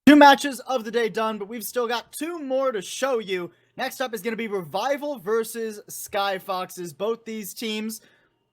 Two matches of the day done, but we've still got two more to show you. Next up is going to be Revival versus Skyfoxes. Both these teams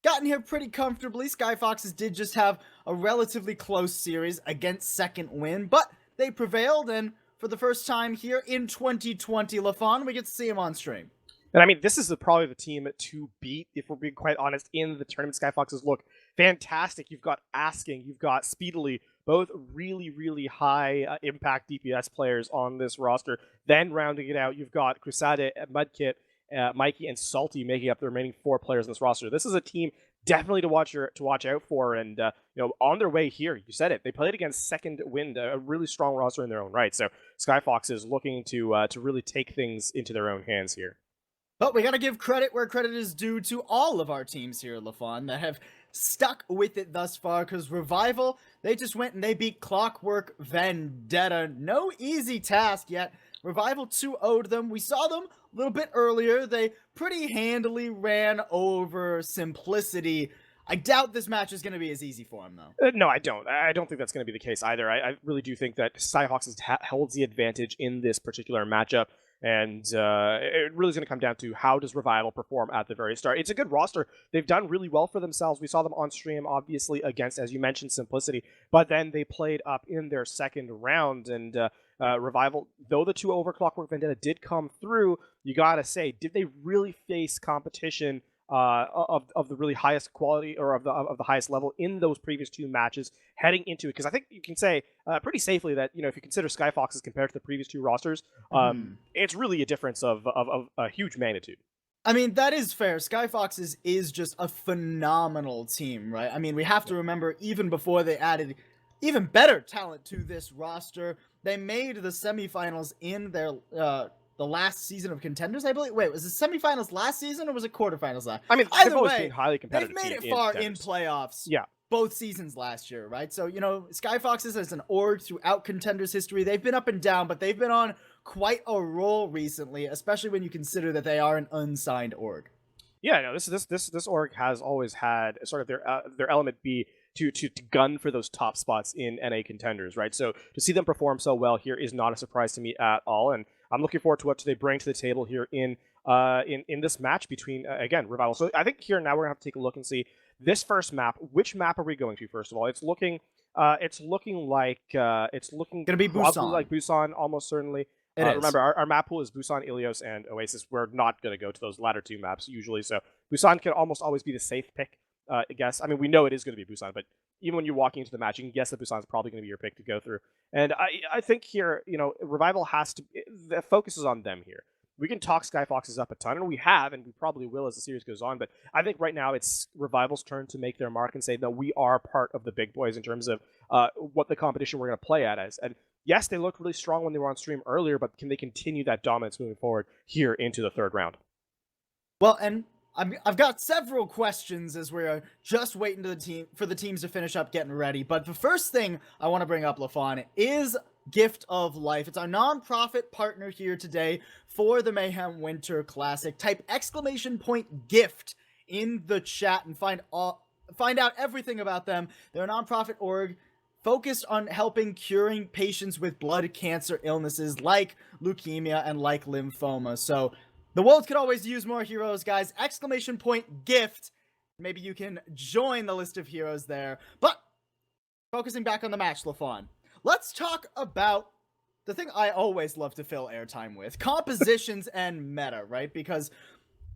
gotten here pretty comfortably. Skyfoxes did just have a relatively close series against Second Wind, but they prevailed, and for the first time here in 2020, LaFon, we get to see him on stream. And I mean, this is probably the team to beat, if we're being quite honest, in the tournament. Skyfoxes look fantastic. You've got Asking, you've got Speedily, both really, really high impact DPS players on this roster. Then rounding it out, you've got Crusade, Mudkit, Mikey, and Salty making up the remaining four players in this roster. This is a team definitely to watch out for, and on their way here. You said it. They played against Second Wind, a really strong roster in their own right. So Skyfoxes looking to really take things into their own hands here. But we gotta give credit where credit is due to all of our teams here, LaFon, that have stuck with it thus far, because Revival, they just went and they beat Clockwork Vendetta. No easy task yet. Revival 2-0'd them. We saw them a little bit earlier. They pretty handily ran over Simplicity. I doubt this match is going to be as easy for them, though. No, I don't. I don't think that's going to be the case either. I really do think that Skyfoxes holds the advantage in this particular matchup. And it really is going to come down to how does Revival perform at the very start. It's a good roster. They've done really well for themselves. We saw them on stream, obviously, against, as you mentioned, Simplicity. But then they played up in their second round. And Revival, though the 2 over Clockwork Vendetta did come through, you got to say, did they really face competition of the really highest quality or of the highest level in those previous two matches heading into it? Because I think you can say pretty safely that if you consider Skyfoxes compared to the previous two rosters, it's really a difference of a huge magnitude. I mean, that is fair. Skyfoxes is just a phenomenal team, right? I mean, we have to remember, even before they added even better talent to this roster, they made the semifinals in their the last season of Contenders, I believe. Wait, was it semifinals last season or was it quarterfinals last? I mean, either always way, been highly competitive. They've made it far in playoffs. Yeah. Both seasons last year, right? So, Skyfoxes as an org throughout Contenders history, they've been up and down, but they've been on quite a roll recently, especially when you consider that they are an unsigned org. Yeah, no, this org has always had sort of their element be to gun for those top spots in NA Contenders, right? So to see them perform so well here is not a surprise to me at all, and I'm looking forward to what they bring to the table here in this match between again Revival. So I think here now we're gonna have to take a look and see this first map. Which map are we going to first of all? It's looking gonna be Busan. Like Busan, almost certainly. Remember, our map pool is Busan, Ilios, and Oasis. We're not going to go to those latter two maps usually, so Busan can almost always be the safe pick, I guess. I mean, we know it is going to be Busan, but even when you're walking into the match, you can guess that Busan is probably going to be your pick to go through. And I think here, Revival has to... The focus is on them here. We can talk Skyfoxes up a ton, and we have, and we probably will as the series goes on, but I think right now it's Revival's turn to make their mark and say that we are part of the big boys in terms of what the competition we're going to play at is. And yes, they looked really strong when they were on stream earlier, but can they continue that dominance moving forward here into the third round? Well, and I've got several questions as we're just waiting for the teams to finish up getting ready. But the first thing I want to bring up, LaFon, is Gift of Life. It's our non-profit partner here today for the Mayhem Winter Classic. Type !gift in the chat and find out everything about them. They're a non-profit org focused on helping curing patients with blood cancer illnesses like leukemia and like lymphoma. So the world could always use more heroes, guys. !gift. Maybe you can join the list of heroes there. But focusing back on the match, LaFon, let's talk about the thing I always love to fill airtime with, compositions and meta, right? Because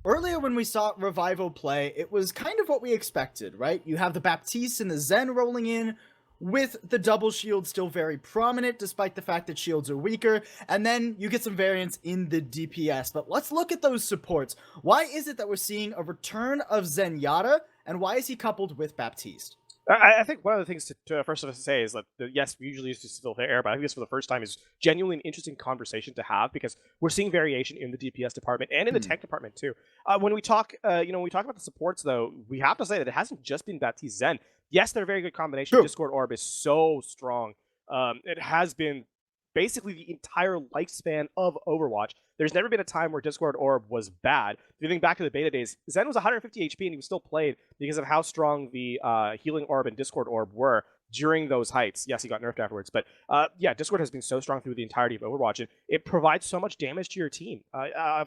earlier when we saw Revival play, it was kind of what we expected, right? You have the Baptiste and the Zen rolling in, with the double shield still very prominent, despite the fact that shields are weaker, and then you get some variance in the DPS. But let's look at those supports. Why is it that we're seeing a return of Zenyatta, and why is he coupled with Baptiste? I think one of the things to first of all say is that, yes, we usually used to fill air, but I think this for the first time is genuinely an interesting conversation to have because we're seeing variation in the DPS department and in the tank department too. When we talk, when we talk about the supports though, we have to say that it hasn't just been Baptiste Zen. Yes, they're a very good combination. True. Discord Orb is so strong. It has been basically the entire lifespan of Overwatch. There's never been a time where Discord Orb was bad. If you think back to the beta days, Zen was 150 HP and he was still played because of how strong the Healing Orb and Discord Orb were during those heights. Yes, he got nerfed afterwards, but yeah, Discord has been so strong through the entirety of Overwatch, and it provides so much damage to your team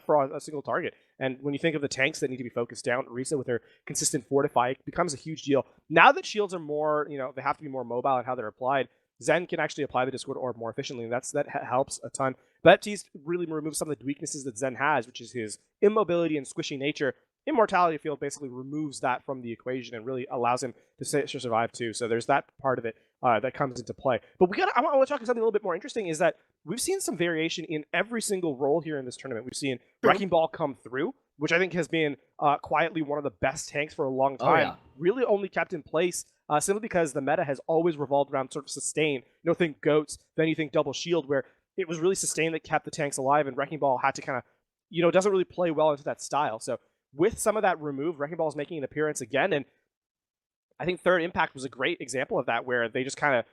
for a single target. And when you think of the tanks that need to be focused down, Risa with her consistent fortify becomes a huge deal. Now that shields are more, they have to be more mobile in how they're applied, Zen can actually apply the Discord Orb more efficiently, and that helps a ton. Baptiste really removes some of the weaknesses that Zen has, which is his immobility and squishy nature. Immortality Field basically removes that from the equation and really allows him to survive too. So there's that part of it that comes into play. But I want to talk about something a little bit more interesting, is that we've seen some variation in every single role here in this tournament. We've seen Wrecking Ball come through, which I think has been quietly one of the best tanks for a long time. Oh, yeah. Really only kept in place simply because the meta has always revolved around sort of sustain. Think goats, then you think double shield, where it was really sustain that kept the tanks alive, and Wrecking Ball had to kind of, doesn't really play well into that style. So with some of that removed, Wrecking Ball is making an appearance again, and I think Third Impact was a great example of that, where they just kind of,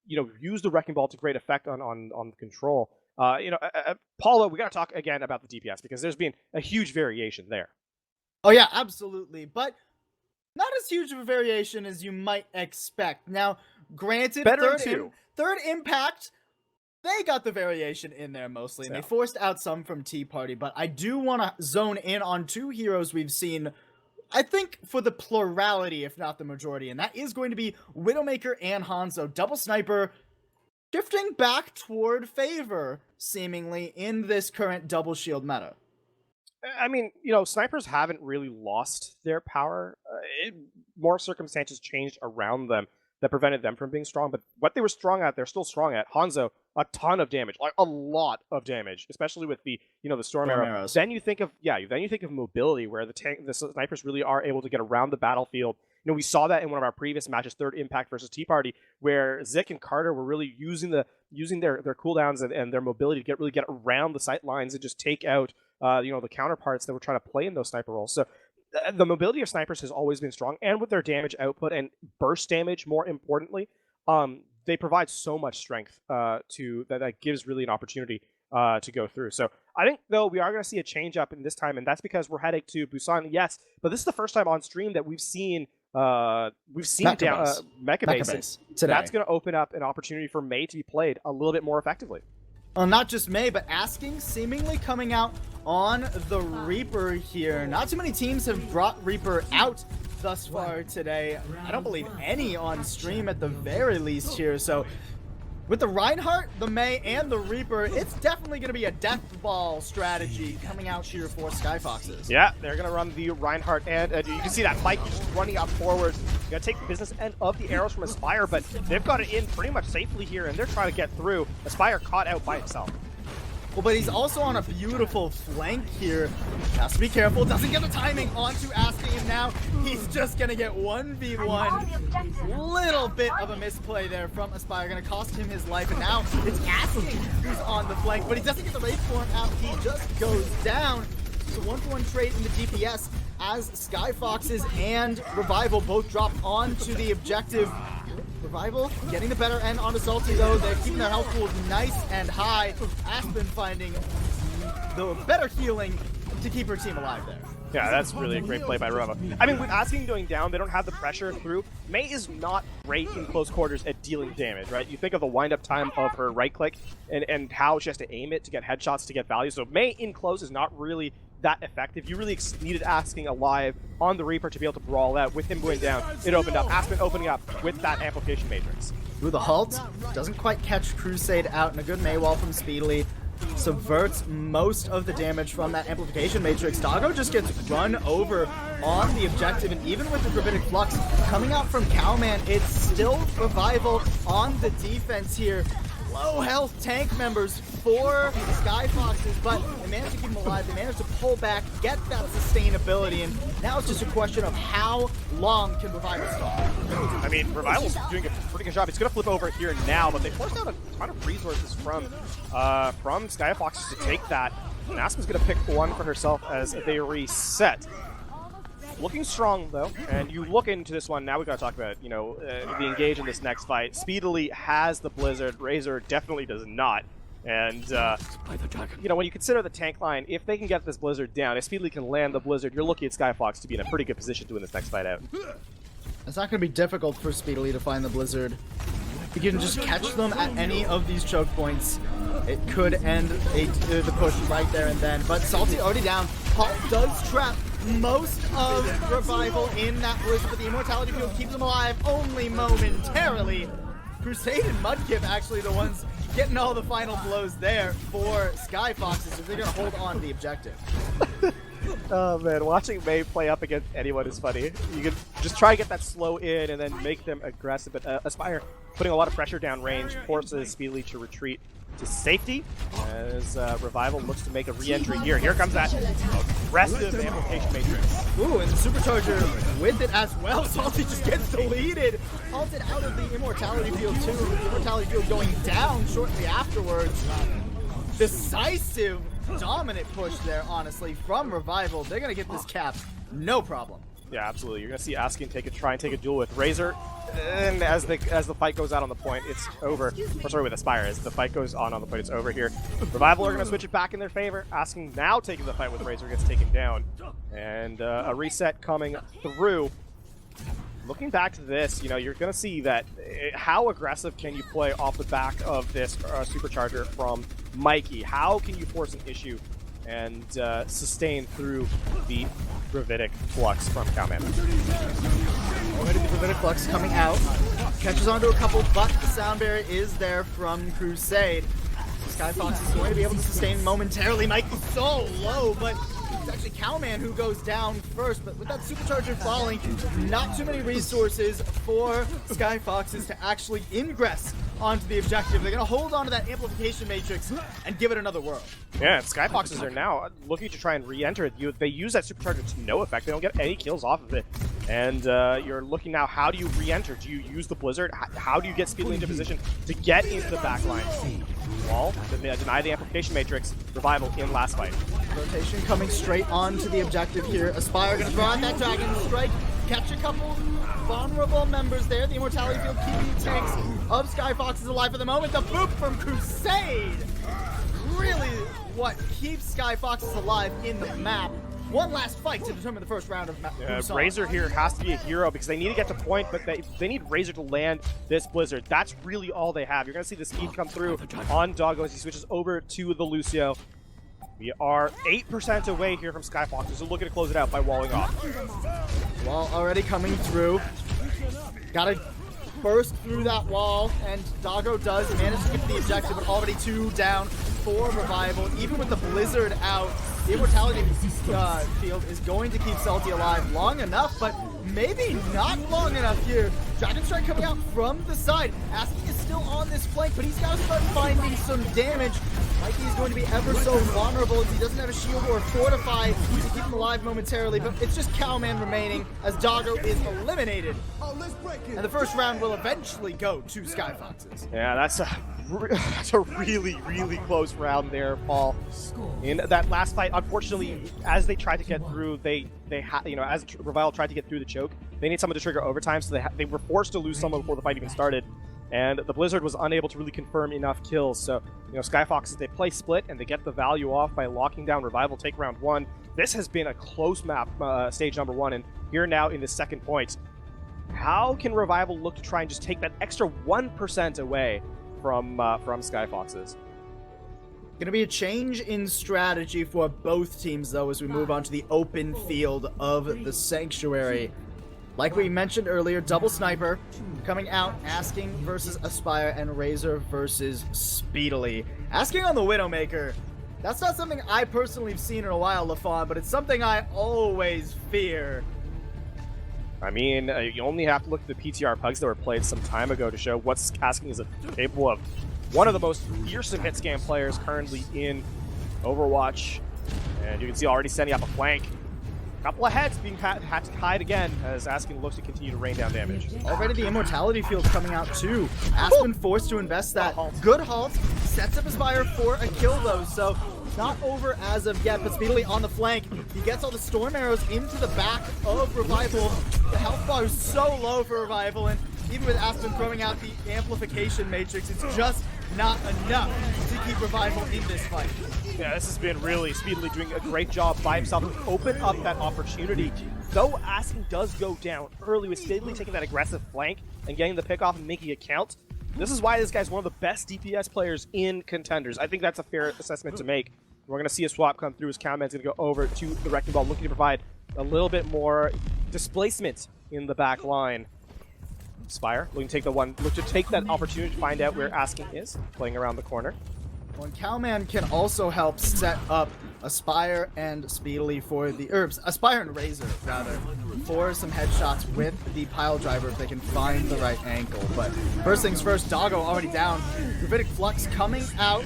used the Wrecking Ball to great effect on control. Paula, we got to talk again about the DPS, because there's been a huge variation there. Oh yeah, absolutely, but not as huge of a variation as you might expect. Now, granted, Third Impact, they got the variation in there mostly, and they forced out some from Tea Party, but I do want to zone in on two heroes we've seen, I think, for the plurality, if not the majority, and that is going to be Widowmaker and Hanzo. Double Sniper shifting back toward favor, seemingly, in this current double shield meta. I mean, snipers haven't really lost their power. More circumstances changed around them that prevented them from being strong, but what they were strong at, they're still strong at. Hanzo, a ton of damage, like a lot of damage, especially with the, the storm arrows. Then you think of mobility, where the snipers really are able to get around the battlefield. We saw that in one of our previous matches, Third Impact versus Tea Party, where Zik and Carter were really using their cooldowns and their mobility to really get around the sight lines and just take out the counterparts that were trying to play in those sniper roles. So the mobility of snipers has always been strong, and with their damage output and burst damage, more importantly, they provide so much strength that gives really an opportunity to go through. So I think, though, we are going to see a change up in this time, and that's because we're heading to Busan, yes, but this is the first time on stream that we've seen Mecha Base. So that's going to open up an opportunity for Mei to be played a little bit more effectively. Well, not just Mei, but Asking seemingly coming out on the Reaper here. Not too many teams have brought Reaper out thus far today. I don't believe any on stream at the very least here. So with the Reinhardt, the Mei, and the Reaper, it's definitely going to be a death ball strategy coming out here for Skyfoxes. Yeah, they're going to run the Reinhardt, and you can see that Mike just running up forward. Got to take the business end of the arrows from Aspire, but they've got it in pretty much safely here, and they're trying to get through. Aspire caught out by himself. Well, but he's also on a beautiful flank here. Has to be careful. Doesn't get the timing onto Asking, and now he's just going to get 1v1. Little bit of a misplay there from Aspire. Going to cost him his life, and now it's Asking who's on the flank, but he doesn't get the Wraith form out. He just goes down. It's a 1-for-1 trade in the DPS as Skyfoxes and Revival both drop onto the objective. Revival getting the better end on Salty, though. They're keeping their health pool nice and high. Aspen finding the better healing to keep her team alive there. Yeah, that's really a great play by Revival. I mean, with Asking going down, they don't have the pressure through. Mei is not great in close quarters at dealing damage, right? You think of the wind-up time of her right click and how she has to aim it to get headshots to get value. So Mei in close is not really that effective. You really needed Asking alive on the Reaper to be able to brawl out. With him going down, it opened up. Aspen opening up with that amplification matrix. Ooh, the halt doesn't quite catch Crusade out, and a good Mei wall from Speedily subverts most of the damage from that amplification matrix. Doggo just gets run over on the objective, and even with the Gravitic Flux coming out from Cowman, it's still Revival on the defense here. Low health tank members for Skyfoxes, but they managed to keep them alive. They managed to pull back, get that sustainability, and now it's just a question of how long can Revival stall. I mean, Revival's doing a pretty good job. It's going to flip over here now, but they forced out a ton of resources from Skyfoxes to take that. And Aspen's going to pick one for herself as they reset. Looking strong, though, and you look into this one, now we got to talk about, the engage in this next fight. Speedily has the Blizzard, Razor definitely does not. And, when you consider the tank line, if they can get this Blizzard down, if Speedily can land the Blizzard, you're looking at Skyfox to be in a pretty good position to win this next fight out. It's not going to be difficult for Speedily to find the Blizzard. If you can just catch them at any of these choke points, it could end the push right there and then. But Salty already down. Halt does trap most of Revival in that Blizzard, but the Immortality Field keeps them alive only momentarily. Crusade and Mudkip actually the ones getting all the final blows there for Skyfoxes if they're going to hold on to the objective. Oh man, watching May play up against anyone is funny. You can just try to get that slow in and then make them aggressive, but Aspire putting a lot of pressure down range forces Speedily to retreat to safety as Revival looks to make a re-entry here. Here comes that aggressive amplification matrix. Ooh, and the Supercharger with it as well. Salty just gets deleted. Halted out of the Immortality Field too. The Immortality Field going down shortly afterwards. Decisive, dominant push there, honestly, from Revival. They're going to get this capped, no problem. Yeah, absolutely. You're going to see Asking try and take a duel with Razor, and as the fight goes out on the point, it's over. Or sorry, with Aspire, as the fight goes on the point, it's over here. Revival are going to switch it back in their favor. Asking now taking the fight with Razor gets taken down, and a reset coming through. Looking back to this, you know, you're going to see that how aggressive can you play off the back of this Supercharger from Mikey? How can you force an issue and sustain through the Gravitic Flux from Cowman? Already the Gravitic Flux coming out. Catches onto a couple, but the sound barrier is there from Crusade. Skyfox is going to be able to sustain momentarily. Mikey's so low, but it's actually Cowman who goes down first, but with that Supercharger falling, not too many resources for Skyfoxes to actually ingress onto the objective. They're going to hold on to that amplification matrix and give it another whirl. Yeah, Skyfoxes are now looking to try and re-enter. They use that Supercharger to no effect. They don't get any kills off of it. And you're looking now, how do you re-enter? Do you use the Blizzard? How do you get Speedily into position to get into the backline? Well, deny the amplification matrix. Revival in last fight. Rotation coming straight onto the objective here. Aspire going to throw out that Dragon Strike. Catch a couple vulnerable members there. The Immortality Field keeping tanks of Skyfoxes alive for the moment. The boop from Crusade! Really what keeps Skyfoxes alive in the map. One last fight to determine the first round of Busan. Razor here has to be a hero because they need to get to point, but they need Razor to land this Blizzard. That's really all they have. You're going to see the speed come through on Doggo as he switches over to the Lucio. We are 8% away here from Skyfoxes, so looking to close it out by walling off. Wall already coming through. Gotta burst through that wall, and Doggo does manage to get the objective, but already 2 down for Revival. Even with the Blizzard out, the Immortality Field is going to keep Salty alive long enough, but maybe not long enough here. Dragon Strike coming out from the side. Asking is still on this flank, but he's got to start finding some damage. Mikey is going to be ever so vulnerable as he doesn't have a shield or a fortify to keep him alive momentarily, but it's just Cowman remaining as Doggo is eliminated. And the first round will eventually go to Skyfoxes. Yeah, that's a really, really close round there, Paul. In that last fight, unfortunately, as they tried to get through, as Revival tried to get through the choke, they need someone to trigger overtime, so they were forced to lose someone before the fight even started. And the Blizzard was unable to really confirm enough kills, so Skyfoxes, they play split and they get the value off by locking down Revival, take round 1. This has been a close map, stage number 1, and here now in the second point. How can Revival look to try and just take that extra 1% away from Skyfoxes? Going to be a change in strategy for both teams, though, as we move on to the open field of the Sanctuary. Like we mentioned earlier, double sniper coming out, Asking versus Aspire, and Razor versus Speedily. Asking on the Widowmaker. That's not something I personally have seen in a while, LaFawn, but it's something I always fear. I mean, you only have to look at the PTR pugs that were played some time ago to show what's Asking is capable of. One of the most fearsome hit scan players currently in Overwatch. And you can see already setting up a flank. A couple of heads being had to hide again as Asking looks to continue to rain down damage. Already the Immortality Field coming out too. Aspen forced to invest that. Good halt. Sets up Aspire for a kill though, so not over as of yet, but Speedily on the flank. He gets all the Storm Arrows into the back of Revival. The health bar is so low for Revival, and even with Aspen throwing out the amplification matrix, it's just not enough to keep Revival in this fight. Yeah, this has been really speedily doing a great job by himself to open up that opportunity. Though Asking does go down early with speedily taking that aggressive flank and getting the pick off and making it count. This is why this guy's one of the best DPS players in Contenders. I think that's a fair assessment to make. We're going to see a swap come through. His Cowman's going to go over to the Wrecking Ball, looking to provide a little bit more displacement in the back line. Spire looking to take look to take that opportunity to find out where Asking is, playing around the corner. When Cowman can also help set up Aspire and Speedily for the Aspire and Razor rather for some headshots with the pile driver if they can find the right angle. But first things first, Doggo already down. Gravitic Flux coming out.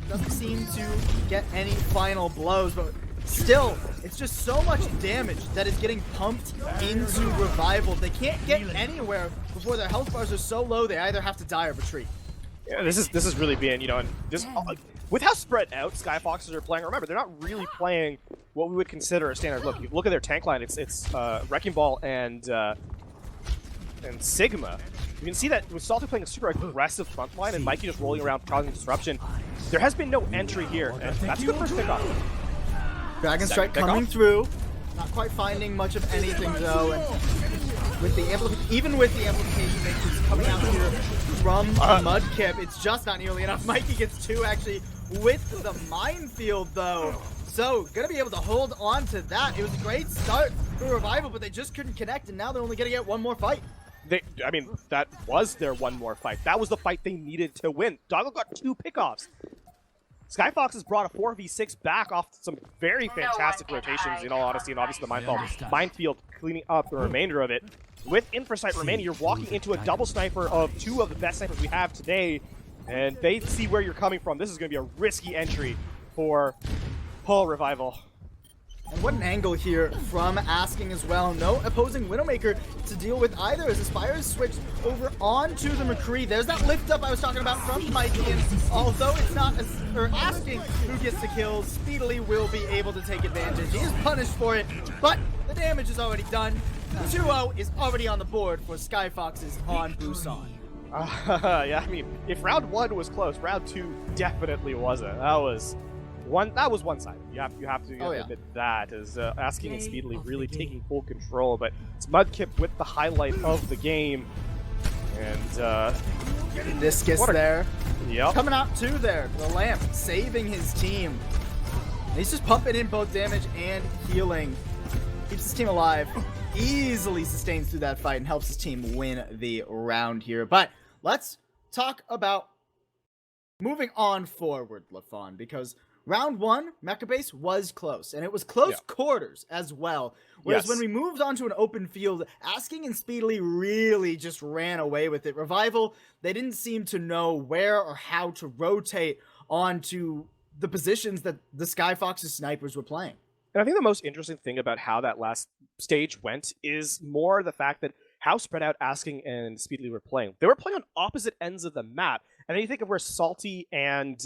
Doesn't seem to get any final blows, but still, it's just so much damage that is getting pumped into Revival. They can't get anywhere before their health bars are so low they either have to die or retreat. Yeah, this is really being, and just with how spread out Skyfoxes are playing. Remember, they're not really playing what we would consider a standard look. You look at their tank line; it's Wrecking Ball and Sigma. You can see that with Salty playing a super aggressive front line and Mikey just rolling around causing disruption. There has been no entry here, and that's a good first pickoff. Dragon Strike coming through, not quite finding much of anything though. And with the even with the amplification matrix coming out here from Mudkip, it's just not nearly enough. Mikey gets two actually with the minefield though. So gonna be able to hold on to that. It was a great start for Revival, but they just couldn't connect, and now they're only gonna get one more fight. I mean, that was their one more fight. That was the fight they needed to win. Doggo got two pickoffs. Skyfoxes brought a 4v6 back off some very fantastic rotations, in all honesty, and obviously the minefield cleaning up the remainder of it. With Infrasight remaining, you're walking into a double sniper of two of the best snipers we have today, and they see where you're coming from. This is going to be a risky entry for Revival. And what an angle here from Asking as well. No opposing Widowmaker to deal with either as Aspire is switched over onto the McCree. There's that lift up I was talking about from Mikey, and although it's not Asking who gets the kills, Speedily will be able to take advantage. He is punished for it, but the damage is already done. 2-0 is already on the board for Skyfoxes on Busan. Yeah, I mean, if round one was close, round two definitely wasn't. That was one-sided. You have to admit that, as Asking and Speedily really taking full control, but it's Mudkip with the highlight of the game, and Discus there. Yep. Coming out too there, the Lamp saving his team. He's just pumping in both damage and healing. Keeps his team alive, easily sustains through that fight, and helps his team win the round here. But let's talk about moving on forward, Lafon, because round one, Mecha Base was close, and it was close quarters as well. Whereas when we moved on to an open field, Asking and Speedily really just ran away with it. Revival, they didn't seem to know where or how to rotate onto the positions that the Skyfoxes snipers were playing. And I think the most interesting thing about how that last stage went is more the fact that how spread out Asking and Speedily were playing. They were playing on opposite ends of the map. And then you think of where Salty and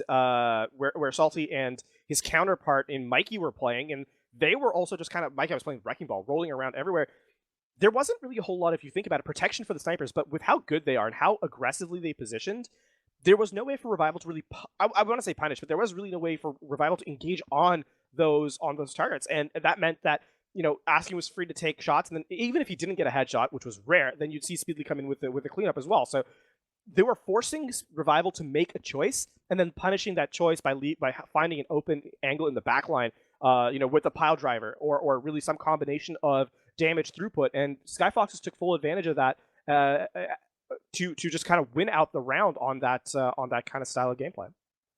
his counterpart in Mikey were playing, and they were also just kind of, Mikey was playing Wrecking Ball, rolling around everywhere. There wasn't really a whole lot, if you think about it, protection for the snipers, but with how good they are and how aggressively they positioned, there was no way for Revival to really, I want to say punish, but there was really no way for Revival to engage on those targets. And that meant that, Asking was free to take shots, and then even if he didn't get a headshot, which was rare, then you'd see Speedily come in with the cleanup as well. So they were forcing Revival to make a choice, and then punishing that choice by finding an open angle in the backline, with the pile driver, or really some combination of damage throughput. And Skyfoxes took full advantage of that to just kind of win out the round on that kind of style of gameplay.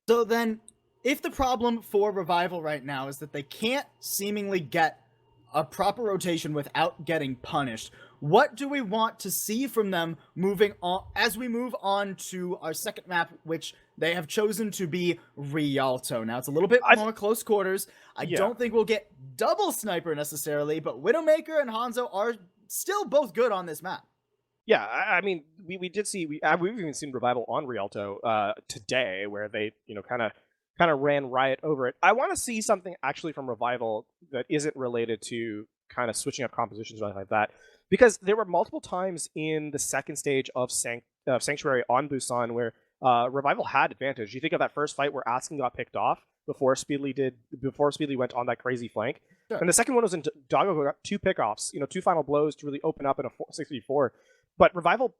So then, if the problem for Revival right now is that they can't seemingly get a proper rotation without getting punished, what do we want to see from them moving on as we move on to our second map, which they have chosen to be Rialto? Now, it's a little bit more close quarters. I don't think we'll get double sniper necessarily, but Widowmaker and Hanzo are still both good on this map. Yeah, I mean, we did see, we've even seen Revival on Rialto today, where they, kind of ran riot over it. I want to see something actually from Revival that isn't related to kind of switching up compositions or anything like that, because there were multiple times in the second stage of Sanctuary on Busan where Revival had advantage. You think of that first fight where Asking got picked off before Speedly went on that crazy flank. Sure. And the second one was in Doggo got 2 pickoffs, 2 final blows to really open up in a 6v4. But Revival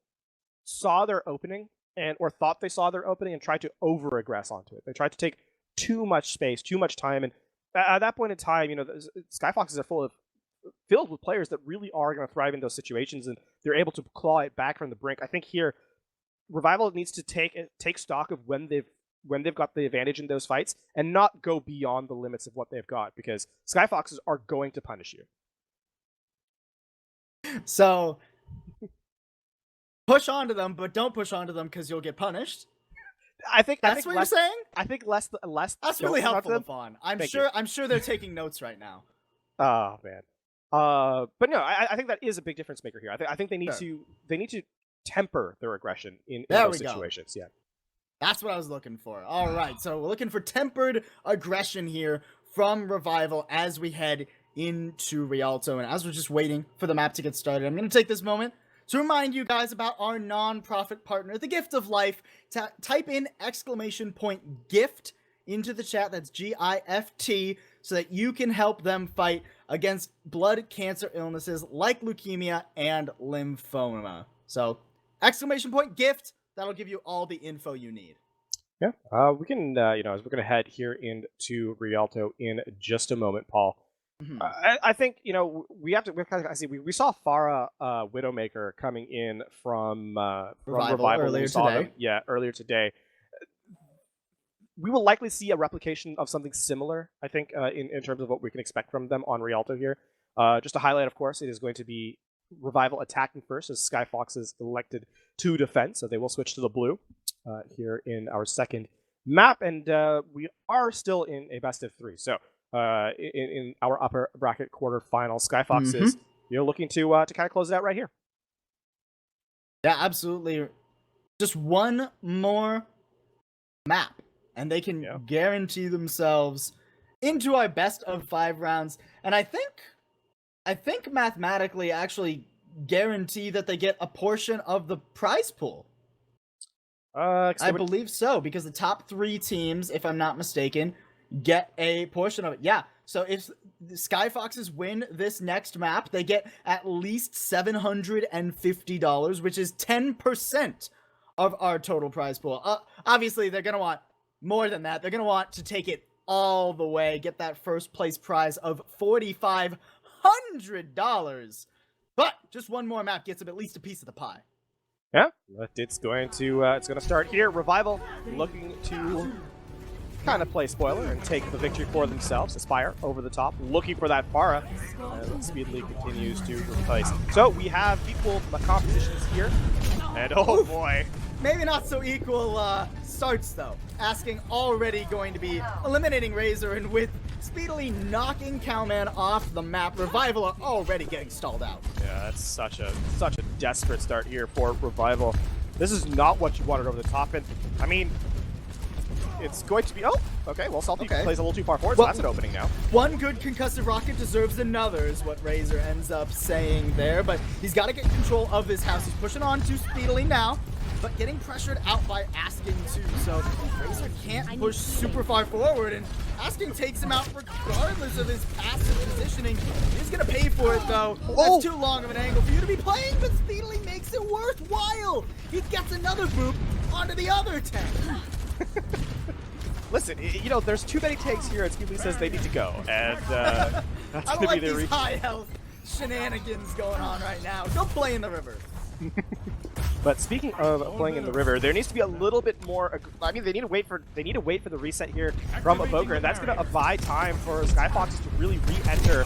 saw their opening or thought they saw their opening and tried to over-aggress onto it. They tried to take too much space, too much time, and at that point in time, Skyfoxes are filled with players that really are going to thrive in those situations, and they're able to claw it back from the brink. I think here, Revival needs to take stock of when they've got the advantage in those fights, and not go beyond the limits of what they've got, because Skyfoxes are going to punish you. So, push onto them, but don't push onto them because you'll get punished. I think what you're saying. I think less. That's really helpful, Lafon. I'm sure they're taking notes right now. Oh man. But no, I think that is a big difference maker here. I think they need to temper their aggression in those situations. Yeah. That's what I was looking for. All right, so we're looking for tempered aggression here from Revival as we head into Rialto, and as we're just waiting for the map to get started, I'm going to take this moment to remind you guys about our non-profit partner, The Gift of Life. Type in !gift into the chat, that's GIFT, so that you can help them fight against blood cancer illnesses like leukemia and lymphoma. So, !gift, that'll give you all the info you need. Yeah, we can, as we're going to head here into Rialto in just a moment, Paul. Mm-hmm. I think, we saw Farah Widowmaker coming in from Revival earlier today. Earlier today. We will likely see a replication of something similar, I think, in terms of what we can expect from them on Rialto here. Just to highlight, of course, it is going to be Revival attacking first, as Skyfoxes elected to defend, so they will switch to the blue here in our second map, and we are still in a best of 3. So in our upper bracket quarterfinal, Skyfoxes, you're looking to kind of close it out right here. Yeah, absolutely. Just one more map, and they can guarantee themselves into our best of 5 rounds. And I think mathematically actually guarantee that they get a portion of the prize pool. I believe so, because the top 3 teams, if I'm not mistaken, get a portion of it. Yeah, so if the Skyfoxes win this next map, they get at least $750, which is 10% of our total prize pool. Obviously, they're going to want more than that. They're going to want to take it all the way, get that first place prize of $4,500. But just one more map gets them at least a piece of the pie. Yeah, but it's going to start here. Revival looking to kind of play spoiler and take the victory for themselves. Aspire over the top, looking for that Farah. And Speedly continues to replace. So we have equal competitions here. And oh boy. Maybe not so equal starts though. Asking already going to be eliminating Razor, and with Speedily knocking Cowman off the map, Revival are already getting stalled out. Yeah, that's such a desperate start here for Revival. This is not what you wanted over the top, and I mean, it's going to be, okay, well, Salty plays a little too far forward, so that's an opening now. One good concussive rocket deserves another, is what Razor ends up saying there, but he's got to get control of this house. He's pushing on to Speedily now, but getting pressured out by Asking too, so Razor can't push super far forward, and Asking takes him out regardless of his passive positioning. He's going to pay for it, though. That's too long of an angle for you to be playing, but Speedily makes it worthwhile. He gets another boop onto the other tank. Listen, there's too many tanks here, and Speedly says they need to go, and that's going to be their these high health shenanigans going on right now. Go play in the river. But speaking of playing in the river, there needs to be a little bit more. I mean, they need to wait for the reset here from Evoker, and that's going to buy time for Skyfoxes to really re-enter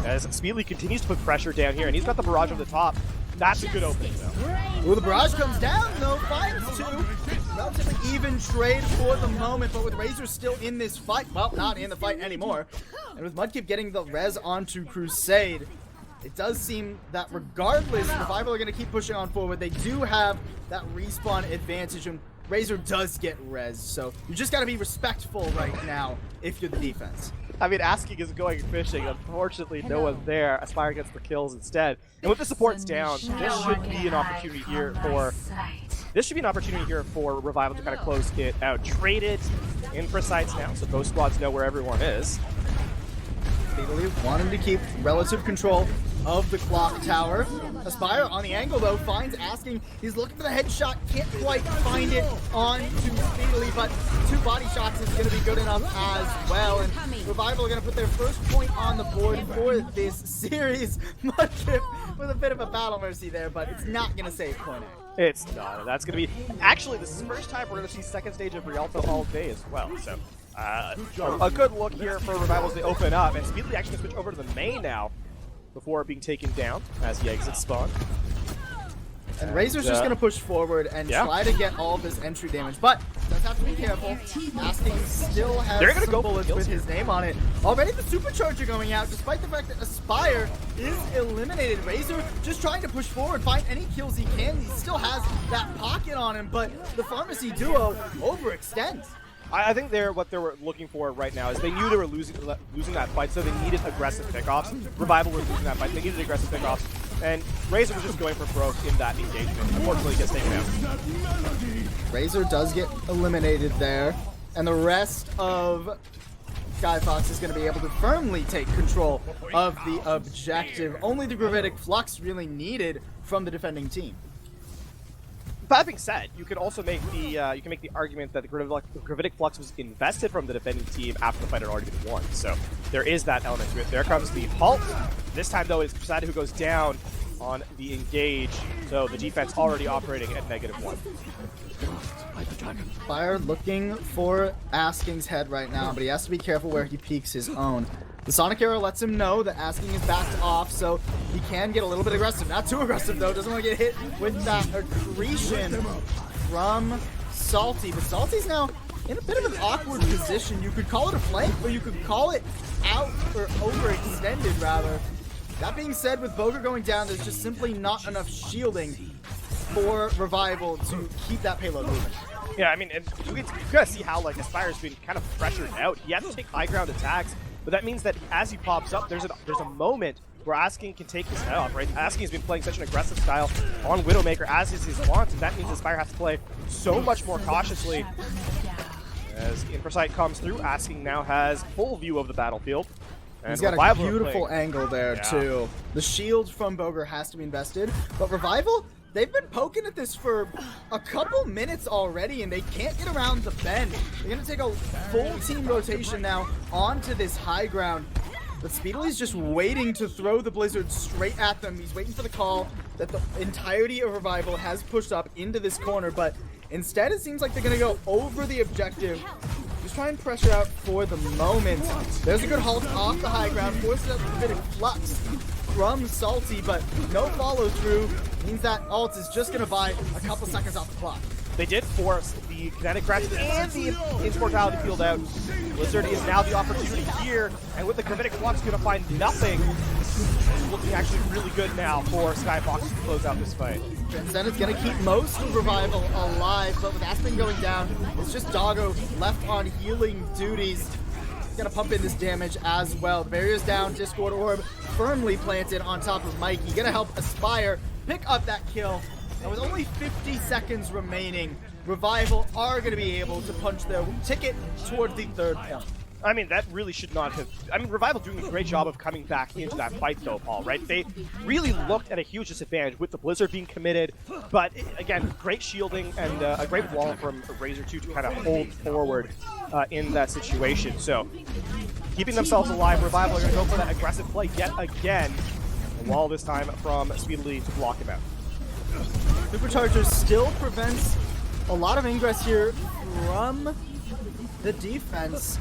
as Speedly continues to put pressure down here, and he's got the barrage on the top. That's a good opening, though. Ooh, the barrage comes down, though. Finds 2. Relatively even trade for the moment, but with Razor still in this fight, well, not in the fight anymore, and with Mudkip getting the res onto Crusade, it does seem that regardless, Revival are going to keep pushing on forward. They do have that respawn advantage, and Razor does get res, so you just got to be respectful right now if you're the defense. I mean, Asking is going fishing. Unfortunately, no one's there. Aspire gets the kills instead. And with the supports down, this should be an opportunity here for this should be an opportunity here for Revival to kind of close it out. Trade it in for sites now, so both squads know where everyone is. Fatally wanting to keep relative control of the clock tower. Aspire on the angle though finds Asking. He's looking for the headshot, can't quite find it on to Speedily, but 2 body shots is going to be good enough as well. And Revival are going to put their first point on the board for this series. Mudkip with a bit of a battle mercy there, but it's not going to save point A. It's not. That's going to be... Actually, this is the first time we're going to see second stage of Rialto all day as well, so... a good look here for Revival as they open up, and Speedily actually switch over to the main now before being taken down as he exits spawn. And Razor's just going to push forward and try to get all of his entry damage, but does have to be careful. Asking still has some go bullets with his name on it. Already the supercharger going out, despite the fact that Aspire is eliminated. Razor just trying to push forward, find any kills he can. He still has that pocket on him, but the Pharmacy duo overextends. I think what they were looking for right now is they knew they were losing that fight, so they needed aggressive pickoffs. Revival were losing that fight, they needed aggressive pickoffs, and Razor was just going for broke in that engagement. Unfortunately, he gets taken out. Razor does get eliminated there, and the rest of Skyfox is going to be able to firmly take control of the objective. Only the Gravitic Flux really needed from the defending team. That being said, you could also make the argument that the Gravitic Flux was invested from the defending team after the fight had already been won. So there is that element to it. There comes the halt. This time though, it's Posada who goes down on the engage. So the defense already operating at -1. Fire looking for Asking's head right now, but he has to be careful where he peeks his own. The Sonic Arrow lets him know that Asking is backed off, so he can get a little bit aggressive. Not too aggressive, though. Doesn't want to get hit with that accretion from Salty. But Salty's now in a bit of an awkward position. You could call it a flank, or you could call it out, or overextended, rather. That being said, with Boger going down, there's just simply not enough shielding for Revival to keep that payload moving. Yeah, I mean, and you gotta see how, like, Aspire's been kind of pressured out. He has to take high ground attacks. But that means that as he pops up, there's a moment where Asking can take his head off, right? Asking has been playing such an aggressive style on Widowmaker, as is his want, and that means Aspire has to play so much more cautiously. As Infrasight comes through, Asking now has full view of the battlefield. And he's got a beautiful angle there, too. The shield from Boger has to be invested, but Revival, they've been poking at this for a couple minutes already, and they can't get around the bend. They're going to take a full team rotation now onto this high ground. But Speedily's just waiting to throw the Blizzard straight at them. He's waiting for the call that the entirety of Revival has pushed up into this corner, but instead it seems like they're going to go over the objective. Just try and pressure out for the moment. There's a good halt off the high ground, forces out a bit of flux from Salty, but no follow through. Means that ult is just going to buy a couple seconds off the clock. They did force the kinetic grasp and the Immortality field out. Blizzard is now the opportunity here, and with the Gravitic Flux going to find nothing. It's looking actually really good now for Skyfox to close out this fight. Transcendent's going to keep most of Revival alive, but with Aspen going down, it's just Doggo left on healing duties. Gonna pump in this damage as well. The barrier's down, Discord Orb firmly planted on top of Mikey. Gonna help Aspire pick up that kill. And with only 50 seconds remaining, Revival are gonna be able to punch their ticket toward the 3rd point. I mean, that really should not have... I mean, Revival doing a great job of coming back into that fight, though, Paul, right? They really looked at a huge disadvantage with the Blizzard being committed, but, again, great shielding and a great wall from Razor 2 to kind of hold forward in that situation. So, keeping themselves alive, Revival are going to go for that aggressive play yet again. A wall this time from Speedily to block him out. Supercharger still prevents a lot of ingress here from the defense,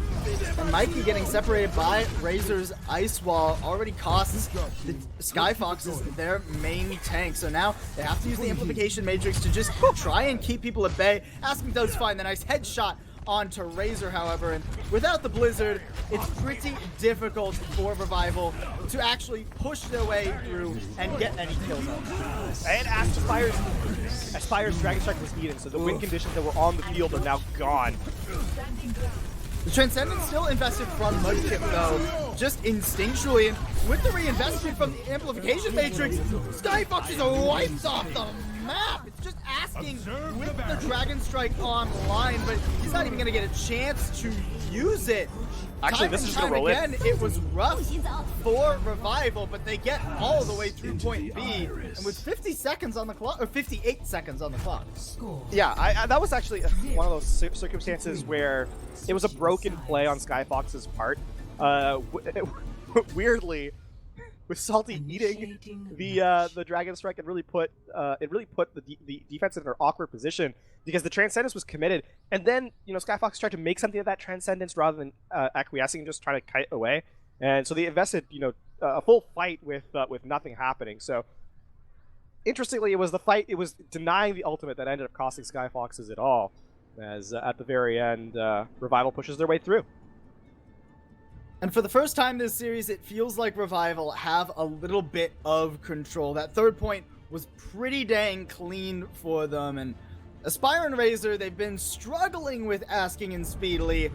and Mikey getting separated by Razor's ice wall already costs the Skyfoxes their main tank. So now they have to use the amplification matrix to just try and keep people at bay. Asking does find the nice headshot onto Razor, however, and without the Blizzard, it's pretty difficult for Revival to actually push their way through and get any kills. And Aspire's Dragon Strike was needed, so the win conditions that were on the field are now gone. The Transcendence still invested from Mudkip though, just instinctually, and with the reinvestment from the Amplification Matrix, Skyfoxes are wiped off the map. It's just asking with the Dragon Strike online, but he's not even gonna get a chance to use it. Actually, this is gonna roll again, it was rough for Revival, but they get all the way through point B, and with 50 seconds on the clock, or 58 seconds on the clock. Yeah, that was actually one of those circumstances where it was a broken play on Skyfox's part. Weirdly, with Salty eating the Dragon Strike, it really put the defense in an awkward position because the Transcendence was committed, and then Skyfox tried to make something of that Transcendence rather than acquiescing, just trying to kite away, and so they invested a full fight with nothing happening. So interestingly, it was denying the ultimate that ended up costing Skyfoxes it all, as at the very end, Revival pushes their way through. And for the first time this series, it feels like Revival have a little bit of control. That third point was pretty dang clean for them, and Aspire and Razor, they've been struggling with Asking and Speedily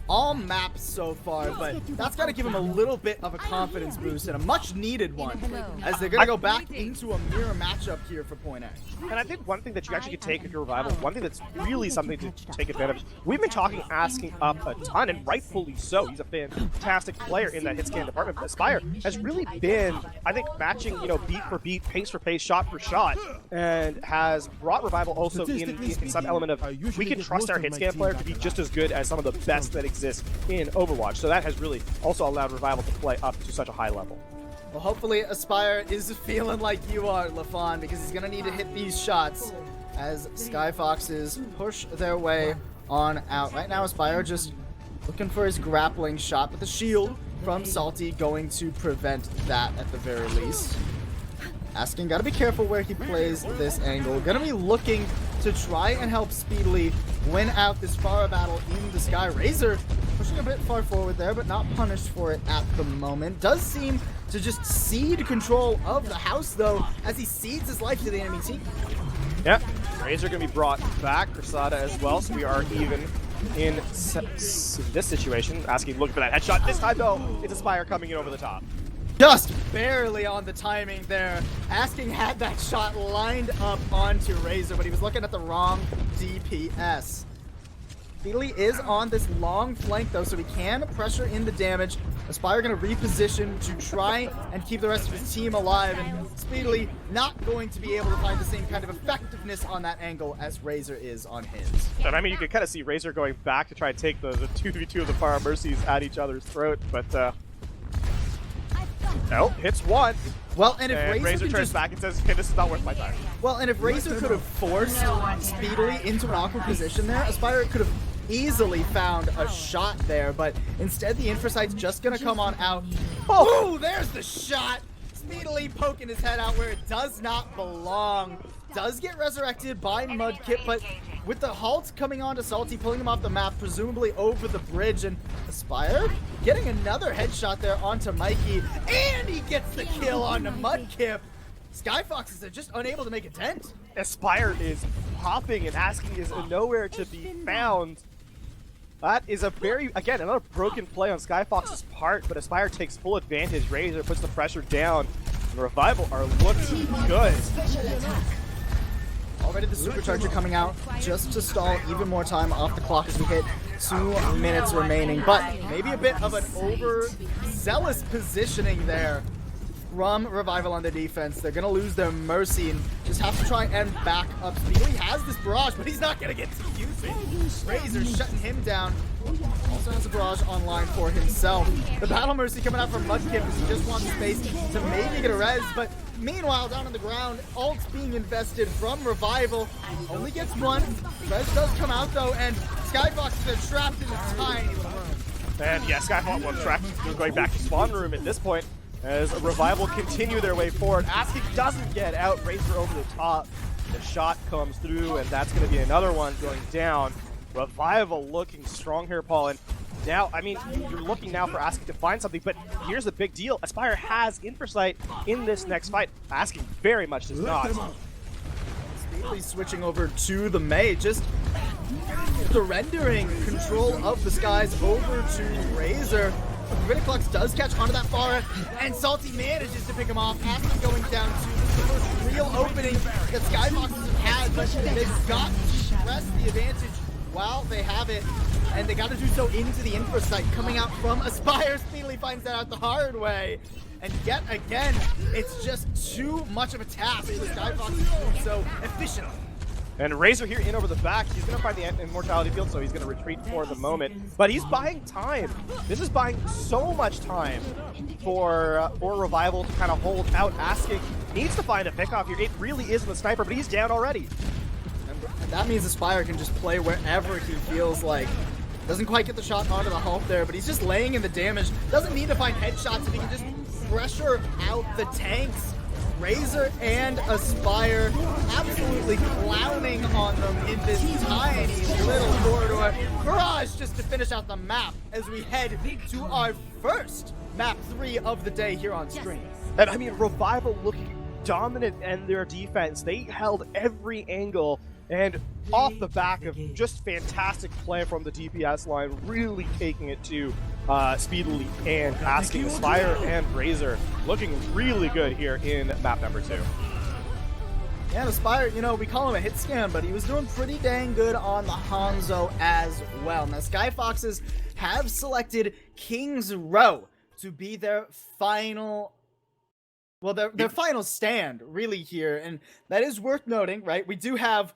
all maps so far, but that's got to give them a little bit of a confidence boost, and a much needed one, as they're going to go back into a mirror matchup here for Point A. And I think one thing that you actually could take if you're Revival, one thing that's really something to take advantage of, we've been talking Asking up a ton, and rightfully so. He's a fantastic player in that hit scan department, but Aspire has really been, I think, matching, beat for beat, pace for pace, shot for shot, and has brought Revival also in some element of, we can trust our hit scan player to be just as good as some of the best that exist in Overwatch. So that has really also allowed Revival to play up to such a high level. Well, hopefully Aspire is feeling like you are, Lafon, because he's going to need to hit these shots as Skyfoxes push their way on out. Right now, Aspire just looking for his grappling shot, but the shield from Salty going to prevent that at the very least. Asking, gotta be careful where he plays this angle. Gonna be looking to try and help Speedily win out this Pharah battle in the sky. Razor pushing a bit far forward there, but not punished for it at the moment. Does seem to just cede control of the house, though, as he cedes his life to the enemy team. Yep, Razor gonna be brought back, Cressada as well, so we are even in this situation. Asking, looking for that headshot. This time, though, it's Aspire coming in over the top. Just barely on the timing there. Asking had that shot lined up onto Razor, but he was looking at the wrong DPS. Speedily is on this long flank though, so he can pressure in the damage. Aspire going to reposition to try and keep the rest of his team alive, and Speedily not going to be able to find the same kind of effectiveness on that angle as Razor is on his. And I mean, you can kind of see Razor going back to try and take the 2v2 of the Pharah Mercies at each other's throat, but no, hits one. Well, and if Razor turns back and says, okay, this is not worth my time. Well, and if Razor could have forced Speedily into an awkward position there, Aspire could have easily found a shot there, but instead the Infrasight's just gonna come on out. Oh, there's the shot! Speedily poking his head out where it does not belong. Does get resurrected by Mudkip, but with the halt coming on to Salty, pulling him off the map, presumably over the bridge, and Aspire getting another headshot there onto Mikey, and he gets the kill on Mudkip. Skyfoxes are just unable to make a dent. Aspire is popping, and Asking is nowhere to be found. That is a very, again, another broken play on Skyfox's part, but Aspire takes full advantage. Razor puts the pressure down, and Revival are looking good. Already the supercharger coming out just to stall even more time off the clock as we hit 2 minutes remaining, but maybe a bit of an overzealous positioning there from Revival on the defense. They're going to lose their Mercy and just have to try and back up. Speedily has this barrage, but he's not going to get to use it. Razor shutting him down. Also has a barrage online for himself. The Battle Mercy coming out from Mudkip because he just wants space to maybe get a res, but meanwhile, down on the ground, ult's being invested from Revival. Only gets one. Res does come out though, and Skyfoxes are trapped in a tiny little room. And yeah, Skyfox one trapped going back to spawn room at this point, as Revival continue their way forward. Asking doesn't get out, Razor over the top. The shot comes through, and that's going to be another one going down. Revival looking strong here, Paul, and now, I mean, you're looking now for Asking to find something, but here's the big deal. Aspire has Infrasight in this next fight. Asking very much does not. Speedily switching over to the May, just surrendering control of the skies over to Razor. Criticlux does catch onto that Pharah, and Salty manages to pick him off. Aspen going down to the first real opening that Skyfoxes have had, but they've got to press the advantage while they have it, and they got to do so into the infra site. Coming out from Aspire, speedily finds that out the hard way. And yet again, it's just too much of a task for the Skyfoxes to do so efficiently. And Razor here in over the back. He's going to find the Immortality Field, so he's going to retreat for the moment. But he's buying time. This is buying so much time for Revival to kind of hold out. Asking needs to find a pickoff here. It really is the sniper, but he's down already. And that means Aspire can just play wherever he feels like. Doesn't quite get the shot onto the Hulk there, but he's just laying in the damage. Doesn't need to find headshots if he can just pressure out the tanks. Razor and Aspire absolutely clowning on them in this tiny little corridor. Mirage just to finish out the map as we head to our first map 3 of the day here on stream. And I mean, Revival looking dominant in their defense. They held every angle, and off the back of just fantastic play from the DPS line, really taking it to speedily and asking Aspire and Razor looking really good here in map number 2. Yeah, Aspire, you know, we call him a hit scan, but he was doing pretty dang good on the Hanzo as well. Now, Skyfoxes have selected King's Row to be their final, well, their final stand, really, here. And that is worth noting, right? We do have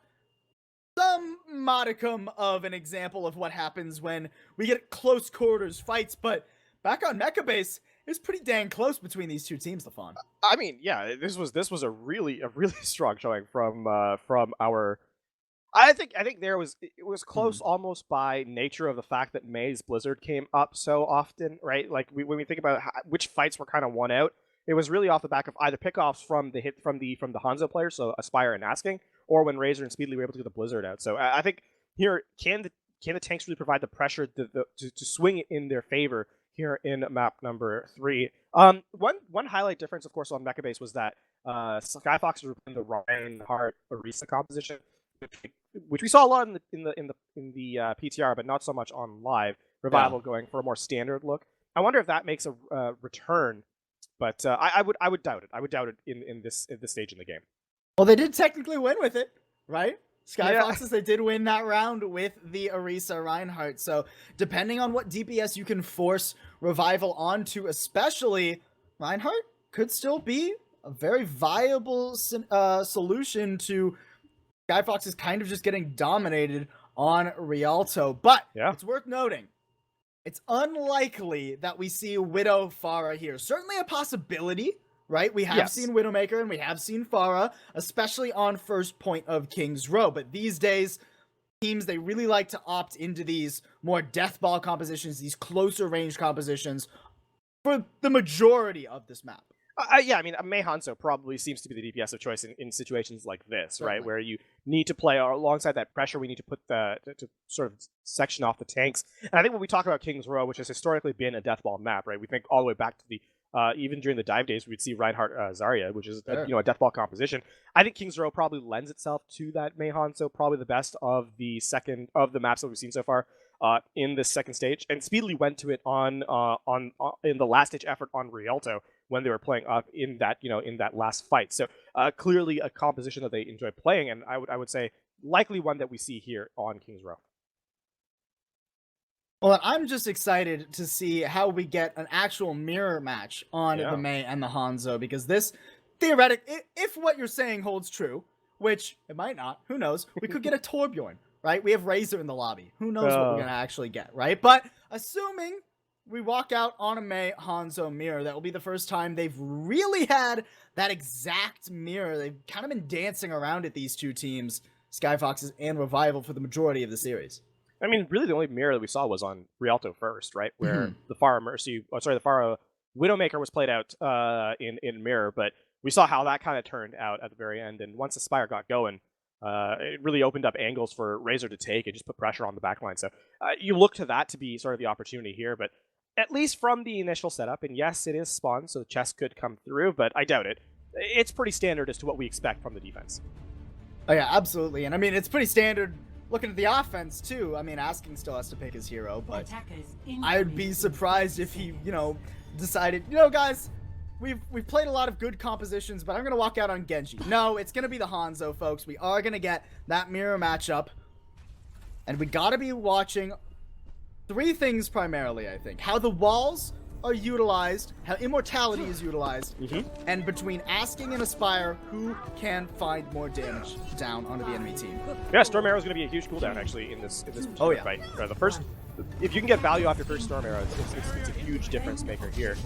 some modicum of an example of what happens when we get close quarters fights, but back on Mecha Base, it's pretty dang close between these two teams, LaFon. I mean, yeah, this was a really strong showing from our. I think it was close almost by nature of the fact that May's Blizzard came up so often, right? Like when we think about which fights were kind of won out, it was really off the back of either pickoffs from the Hanzo players, so Aspire and Asking, or when Razor and Speedly were able to get the Blizzard out. So I think here, can the tanks really provide the pressure to swing it in their favor here in map number 3? One highlight difference, of course, on Mecha Base was that Skyfoxes were playing the Reinhardt Orisa composition, which we saw a lot in the PTR, but not so much on live. Revival going for a more standard look. I wonder if that makes a return, but I would doubt it. I would doubt it in this stage in the game. Well, they did technically win with it, right? Skyfoxes, they did win that round with the Orisa Reinhardt. So depending on what DPS you can force Revival onto, especially, Reinhardt could still be a very viable solution to Skyfoxes kind of just getting dominated on Rialto. But it's worth noting, it's unlikely that we see Widow Pharah here. Certainly a possibility, right? We have seen Widowmaker and we have seen Pharah, especially on first point of King's Row. But these days, teams, they really like to opt into these more death ball compositions, these closer range compositions for the majority of this map. Yeah, I mean, Mei Hanzo probably seems to be the DPS of choice in situations like this, right? Where you need to play alongside that pressure. We need to put to sort of section off the tanks. And I think when we talk about King's Row, which has historically been a deathball map, right? We think all the way back to the even during the dive days, we'd see Reinhardt Zarya, which is a deathball composition. I think King's Row probably lends itself to that Mei Hanzo, probably the best of the maps that we've seen so far in this second stage. And Speedily went to it on in the last stage effort on Rialto, when they were playing up in that last fight. So clearly a composition that they enjoy playing, and I would say likely one that we see here on King's Row. Well, I'm just excited to see how we get an actual mirror match on the Mei and the Hanzo, because this, theoretically, if what you're saying holds true, which it might not, who knows, we could get a Torbjorn, right? We have Razor in the lobby. Who knows what we're going to actually get, right? But assuming we walk out on a Mei Hanzo mirror, that will be the first time they've really had that exact mirror. They've kind of been dancing around at these two teams, Skyfoxes and Revival, for the majority of the series. I mean, really the only mirror that we saw was on Rialto first, right? Where the Pharah Widowmaker was played out in mirror, but we saw how that kind of turned out at the very end. And once Aspire got going, it really opened up angles for Razor to take and just put pressure on the backline. So you look to that to be sort of the opportunity here, but at least from the initial setup, and yes, it is spawn, so the chest could come through, but I doubt it. It's pretty standard as to what we expect from the defense. Oh yeah, absolutely. And I mean, it's pretty standard looking at the offense too, I mean, Asking still has to pick his hero, but I would be surprised if he, you know, decided, you know, guys, we've played a lot of good compositions, but I'm gonna walk out on Genji. No, it's gonna be the Hanzo, folks. We are gonna get that mirror matchup, and we gotta be watching 3 things primarily, I think. How the walls are utilized, how immortality is utilized, and between Asking and Aspire, who can find more damage down onto the enemy team. Yeah, Storm Arrow is going to be a huge cooldown actually in this particular fight. The first, if you can get value off your first Storm Arrow, it's a huge difference maker here.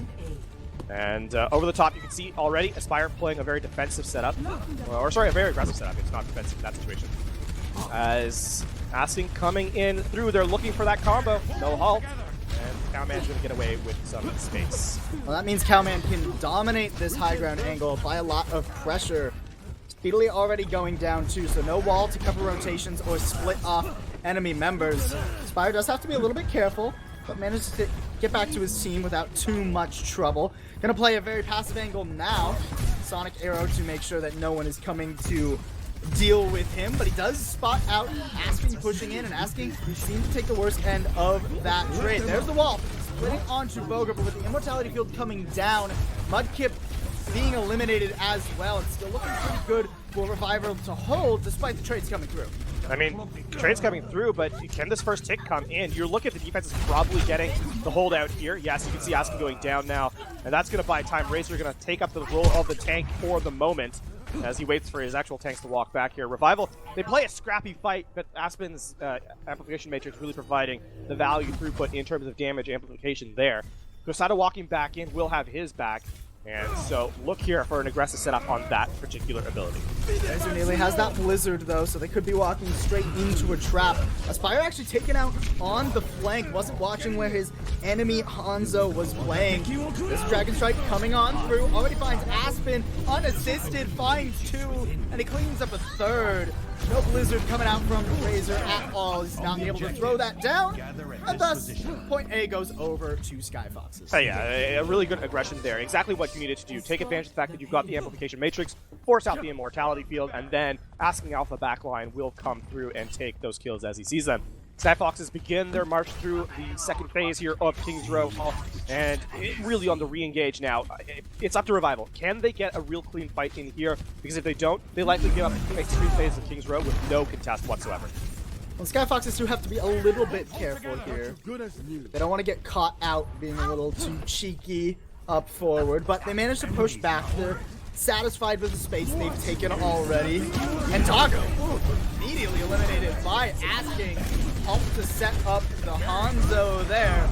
And over the top, you can see already Aspire playing a very defensive setup, or sorry, a very aggressive setup. It's not defensive in that situation. As Asking coming in through, they're looking for that combo. No halt. And Cowman's going to get away with some space. Well, that means Cowman can dominate this high ground angle by a lot of pressure. Speedily already going down too, so no wall to cover rotations or split off enemy members. Spire does have to be a little bit careful, but manages to get back to his team without too much trouble. Gonna play a very passive angle now. Sonic Arrow to make sure that no one is coming to deal with him, but he does spot out Asking pushing in, and Asking seems to take the worst end of that trade. There's the wall, splitting onto Boga, but with the immortality field coming down, Mudkip being eliminated as well. It's still looking pretty good for Revival to hold, despite the trades coming through. I mean, trade's coming through, but can this first tick come in? You're looking at the defense is probably getting the holdout here. Yes, you can see Asking going down now, and that's going to buy time. Razor going to take up the role of the tank for the moment, as he waits for his actual tanks to walk back here. Revival, they play a scrappy fight, but Aspen's amplification matrix really providing the value throughput in terms of damage amplification there. Gosada walking back in will have his back, and so look here for an aggressive setup on that particular ability. Razor nearly has that Blizzard though, so they could be walking straight into a trap. Aspire actually taken out on the flank, wasn't watching where his enemy Hanzo was playing. This Dragon Strike coming on through, already finds Aspen, unassisted, finds 2, and he cleans up a 3rd. No Blizzard coming out from Razor at all. He's not able to throw that down, and thus point A goes over to Skyfoxes. Yeah, a really good aggression there. Exactly what you needed to do. Take advantage of the fact that you've got the amplification matrix, force out the immortality field, and then Asking Alpha backline will come through and take those kills as he sees them. Skyfoxes begin their march through the second phase here of King's Row, and really on the re-engage now. It's up to Revival. Can they get a real clean fight in here? Because if they don't, they likely give up a 3 phase of King's Row with no contest whatsoever. Well, Skyfoxes do have to be a little bit careful here. They don't want to get caught out being a little too cheeky up forward, but they managed to push back. They're satisfied with the space they've taken already. And Doggo, immediately eliminated by Asking. Helped to set up the Hanzo there.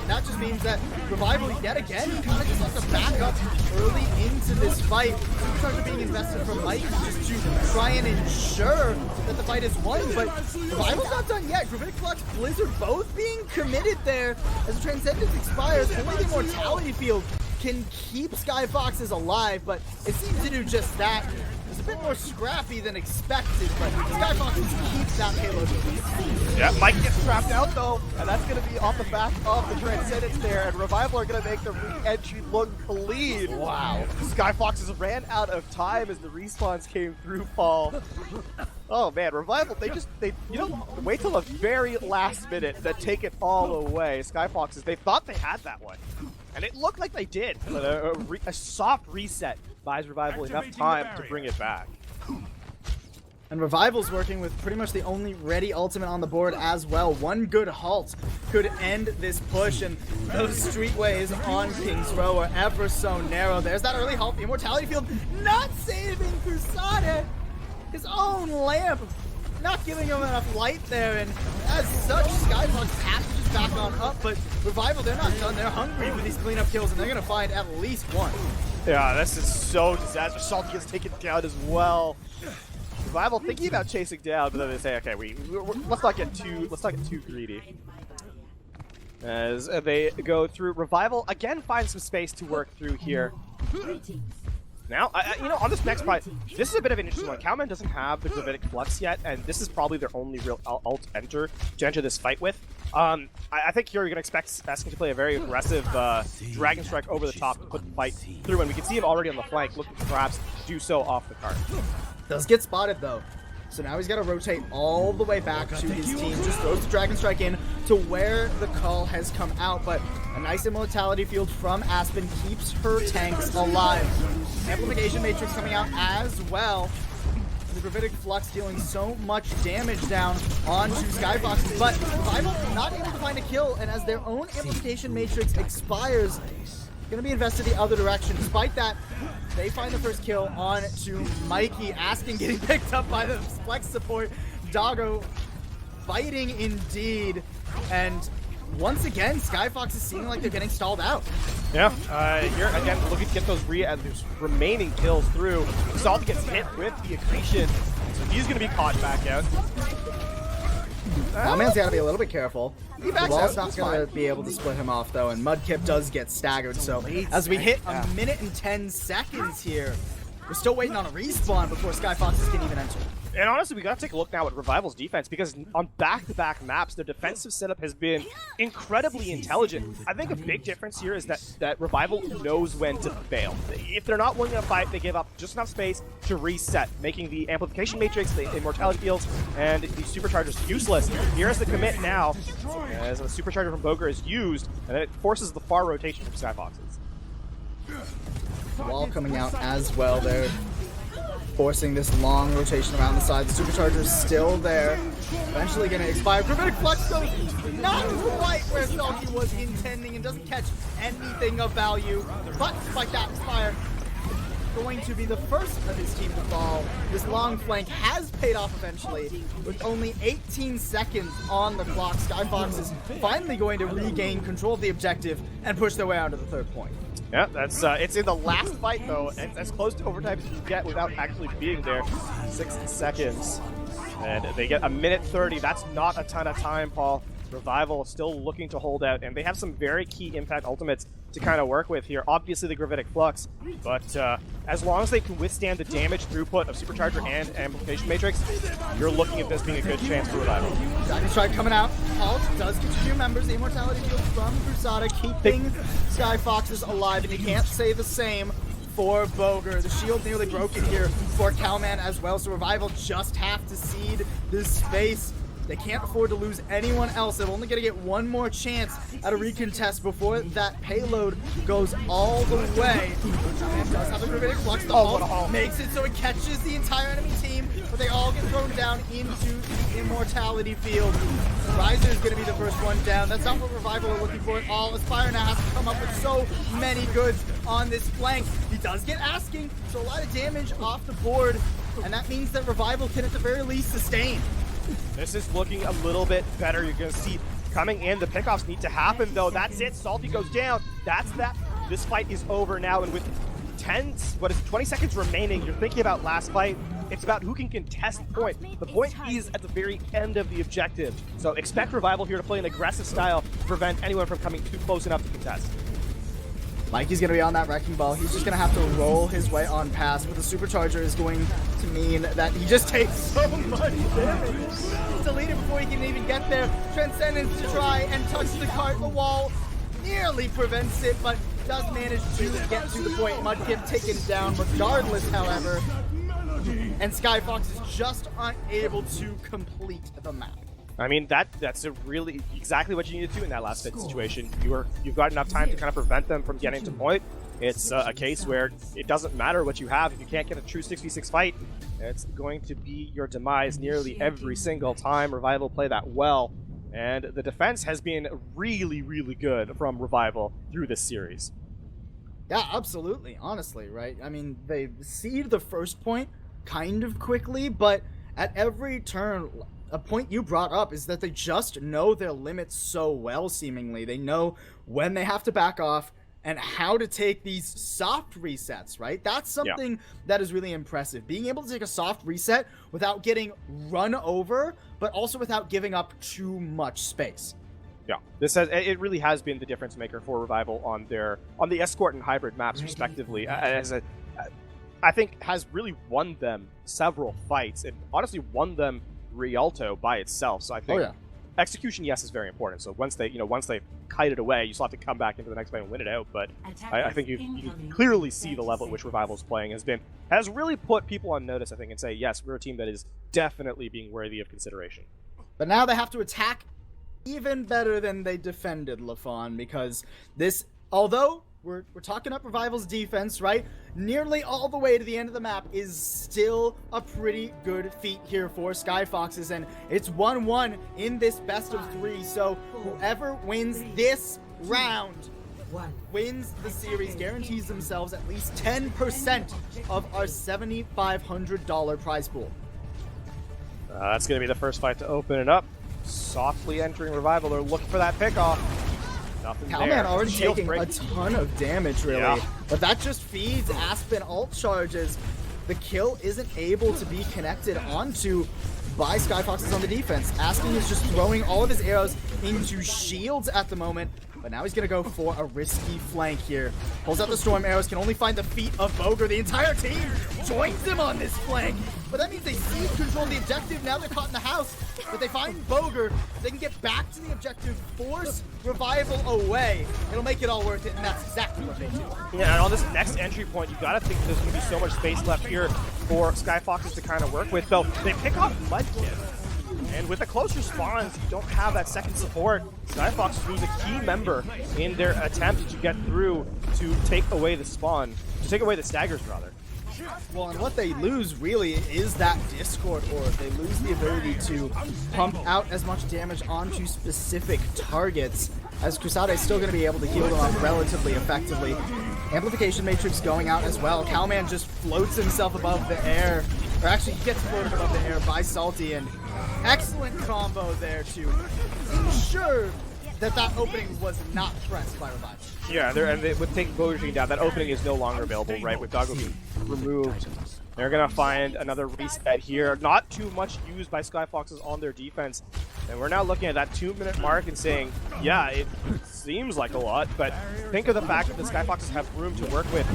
That just means that Revival, yet again, kind of just has to back up early into this fight. Supercharger being invested from Mike just to try and ensure that the fight is won, but Revival's not done yet. Gravitic Flux, Blizzard both being committed there as the Transcendence expires. Only the Immortality Field can keep Skyfoxes alive, but it seems to do just that. It's a bit more scrappy than expected, but Skyfoxes keeps that payload. Yeah, Mike gets trapped out though, and that's going to be off the back of the Transcendence there, and Revival are going to make the re-entry look clean. Wow. Skyfoxes ran out of time as the respawns came through, Paul. Oh man, Revival, they wait till the very last minute to take it all away. Skyfoxes, they thought they had that one. And it looked like they did, but a soft reset buys Revival enough time to bring it back. And Revival's working with pretty much the only ready ultimate on the board as well. One good halt could end this push, and those streetways on King's Row are ever so narrow. There's that early halt, the Immortality Field not saving Crusade. His own lamp not giving him enough light there, and as such, Skyfox has to just back on up, but Revival, they're not done. They're hungry for these cleanup kills, and they're going to find at least one. Yeah, this is so disastrous. Salty gets taken down as well. Revival thinking about chasing down, but then they say, okay, let's not get too greedy. As they go through, Revival again finds some space to work through here. Now, on this next fight, this is a bit of an interesting one. Cowman doesn't have the Gravitic Flux yet, and this is probably their only real ult to enter this fight with. I think here you're going to expect Asking to play a very aggressive Dragon Strike over the top to put the fight through, and we can see him already on the flank, looking to perhaps do so off the card. Does get spotted though. So now he's got to rotate all the way back to his team. Just throws the Dragon Strike in to where the call has come out. But a nice immortality field from Aspen keeps her tanks alive. Amplification Matrix coming out as well. The Gravitic Flux dealing so much damage down onto Skyfoxes, but Revival not able to find a kill, and as their own Amplification Matrix expires, going to be invested the other direction. Despite that, they find the first kill on to Mikey. Asking getting picked up by the Flex support. Doggo fighting indeed, and once again, Skyfox is seeming like they're getting stalled out. Yeah, here again, looking to get those remaining kills through. Salty gets hit with the accretion, so he's going to be caught back out. Man's got to be a little bit careful. He backs The wall's out, not he's going to fine. be able to split him off, though, and Mudkip does get staggered. So as we hit a minute and 10 seconds here, we're still waiting on a respawn before Skyfoxes can even enter. And honestly, we got to take a look now at Revival's defense, because on back-to-back maps, their defensive setup has been incredibly intelligent. I think a big difference here is that Revival knows when to fail. If they're not winning a fight, they give up just enough space to reset, making the Amplification Matrix, the Immortality Fields, and the Superchargers useless. Here's the commit now, as a Supercharger from Boger is used, and it forces the far rotation from Skyfoxes. Wall coming out as well there, forcing this long rotation around the side. The Supercharger is still there. Eventually going to expire. Gravitic Flux goes not quite where Salty was intending and doesn't catch anything of value. But despite that, Expire going to be the first of his team to fall. This long flank has paid off eventually. With only 18 seconds on the clock, Skyfox is finally going to regain control of the objective and push their way onto the third point. Yeah, that's it's in the last fight though, and as close to overtime as you can get without actually being there. 6 seconds, and they get a minute 30. That's not a ton of time, Paul. Revival still looking to hold out, and they have some very key impact ultimates to kind of work with here. Obviously the Gravitic Flux, but as long as they can withstand the damage throughput of Supercharger and Amplification Matrix, you're looking at this being a good chance for Revival. Dragon Strike coming out. Halt does get a few members. The Immortality Field from Crusada keeping Skyfoxes alive, and you can't say the same for Boger. The shield nearly broken here for Calman as well, so Revival just have to cede this space. They can't afford to lose anyone else. They're only going to get one more chance at a recontest before that payload goes all the way. Calman does have a Gravitic Flux. The ult makes it so it catches the entire enemy team, but they all get thrown down into the Immortality Field. Riser is going to be the first one down. That's not what Revival are looking for at all. Aspire now has to come up with so many goods on this flank. He does get asking, so a lot of damage off the board, and that means that Revival can at the very least sustain. This is looking a little bit better. You're going to see coming in. The pickoffs need to happen, though. That's it. Salty goes down. That's that. This fight is over now, and with 20 seconds remaining, you're thinking about last fight. It's about who can contest the point. The point is at the very end of the objective. So expect Revival here to play an aggressive style to prevent anyone from coming too close enough to contest. Mikey's going to be on that Wrecking Ball. He's just going to have to roll his way on past, but the Supercharger is going to mean that he just takes so much damage. He's deleted before he can even get there. Transcendence to try and touch the cart. The wall nearly prevents it, but does manage to get to the point. Mudkip taken down regardless, however. And Skyfox is just unable to complete the map. I mean, that's a really exactly what you need to do in that last fit situation. You've got enough time to kind of prevent them from getting to point. It's a case where it doesn't matter what you have. If you can't get a true 6v6 fight, it's going to be your demise nearly every single time. Revival play that well, and the defense has been really, really good from Revival through this series. Yeah, absolutely. Honestly, right? I mean, they cede the first point kind of quickly, but at every turn, a point you brought up is that they just know their limits so well, seemingly. They know when they have to back off and how to take these soft resets, right? That's something that is really impressive. Being able to take a soft reset without getting run over, but also without giving up too much space. Yeah, it really has been the difference maker for Revival on the escort and hybrid maps, respectively. I think has really won them several fights, and honestly won them Rialto by itself. So I think execution, yes, is very important. So once they kite it away. You still have to come back into the next fight and win it out, but I think you can clearly see the level at which Revival's playing has really put people on notice, I think, and say, yes, we're a team that is definitely being worthy of consideration. But now they have to attack even better than they defended, LaFon, because this, although we're talking up Revival's defense, right? Nearly all the way to the end of the map is still a pretty good feat here for Skyfoxes, and it's 1-1 in this best of 3, so whoever wins this round wins the series, guarantees themselves at least 10% of our $7,500 prize pool. That's going to be the first fight to open it up. Softly entering Revival. They're looking for that pickoff. Nothing there. Cowman already Shield taking break. a ton of damage, really. Yeah. But that just feeds Aspen ult charges. The kill isn't able to be connected onto by Skyfoxes on the defense. Aspen is just throwing all of his arrows into shields at the moment. But now he's going to go for a risky flank here. Pulls out the storm arrows, can only find the feet of Boger. The entire team joins him on this flank. But that means they seize control of the objective. Now they're caught in the house. But they find Boger. They can get back to the objective, force Revival away. It'll make it all worth it, and that's exactly what they do. Yeah, and on this next entry point, you got to think there's going to be so much space left here for Skyfoxes to kind of work with. Though they pick off Mudkip. And with the closer spawns, you don't have that second support. Skyfox lose a key member in their attempt to get through to take away the spawn, to take away the staggers, rather. Well, and what they lose really is that Discord orb. They lose the ability to pump out as much damage onto specific targets, as Crusade is still going to be able to heal them up relatively effectively. Amplification Matrix going out as well. Cowman just floats himself above the air, or actually he gets floated above the air by Salty, and excellent combo there to ensure that that opening was not pressed by Revival. Yeah, with taking Boger down, that opening is no longer available, right? With Doggo being removed. They're going to find another reset here. Not too much used by Skyfoxes on their defense. And we're now looking at that 2-minute mark and saying, yeah, it seems like a lot, but think of the fact that the Skyfoxes have room to work with.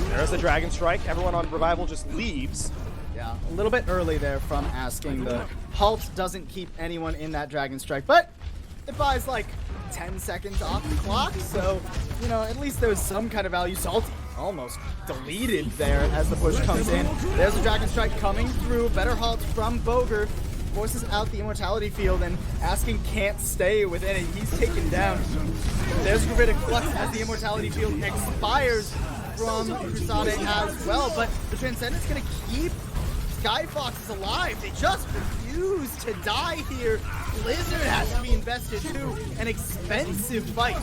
There's the Dragon Strike. Everyone on Revival just leaves. Yeah, a little bit early there from asking. The halt doesn't keep anyone in that Dragon Strike, but it buys like 10 seconds off the clock, so, you know, at least there's some kind of value. Salty almost deleted there as the push comes in. There's a Dragon Strike coming through. Better halt from Boger. Forces out the Immortality Field, and Asking can't stay within it. He's taken down. There's Gravitic Flux as the Immortality Field expires from Crusade as well, but the Transcendent's going to keep Skyfox is alive. They just refuse to die here. Blizzard has to be invested too. An expensive fight